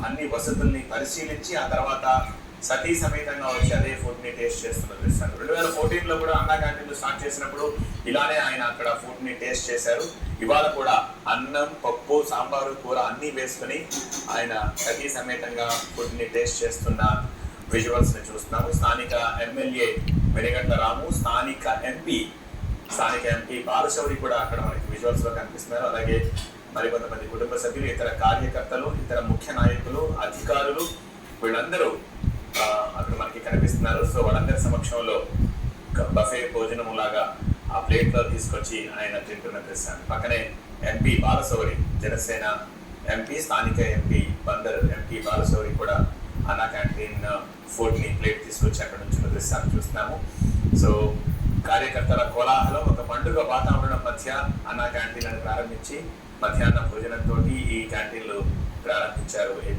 అన్ని వసతుల్ని పరిశీలించి ఆ తర్వాత సతీ సమేతంగా వచ్చి అదే ఫుడ్ ని టేస్ట్ చేస్తున్న దృశ్యాలు. 2014లో కూడా అన్నా క్యాంటీన్లు స్టార్ట్ చేసినప్పుడు ఇలానే ఆయన అక్కడ ఫుడ్ ని టేస్ట్ చేశారు. ఇవాళ కూడా అన్నం, పప్పు, సాంబారు, కూర అన్ని వేసుకుని ఆయన సతీ సమేతంగా ఫుడ్ ని టేస్ట్ చేస్తున్న విజువల్స్ ని చూస్తున్నాము. స్థానిక ఎమ్మెల్యే వెనిగండ్ల రాము, స్థానిక ఎంపీ బాలశౌరి కూడా అక్కడ మనకి విజువల్స్ లో కనిపిస్తున్నారు. అలాగే మరికొంతమంది కుటుంబ సభ్యులు, ఇతర కార్యకర్తలు, ఇతర ముఖ్య నాయకులు, అధికారులు వీళ్ళందరూ అక్కడ మనకి కనిపిస్తున్నారు. సో వాళ్ళందరి సమక్షంలో బఫే భోజనం లాగా ఆ ప్లేట్ లో తీసుకొచ్చి ఆయన తింటున్న దృశ్యాన్ని. పక్కనే ఎంపీ బాలశౌరి, జనసేన ఎంపీ, స్థానిక ఎంపీ బందర్ ఎంపీ బాలశౌరి కూడా అన్నా క్యాంటీన్ ఫుడ్ ని ప్లేట్ తీసుకొచ్చి అక్కడ నుంచి దృశ్యాన్ని చూస్తున్నాము. సో కార్యకర్తల కోలాహలం, ఒక పండుగ వాతావరణం మధ్య అన్నా క్యాంటీన్లను ప్రారంభించి మధ్యాహ్న భోజనంతో ఈ క్యాంటీన్లు ప్రారంభించారు.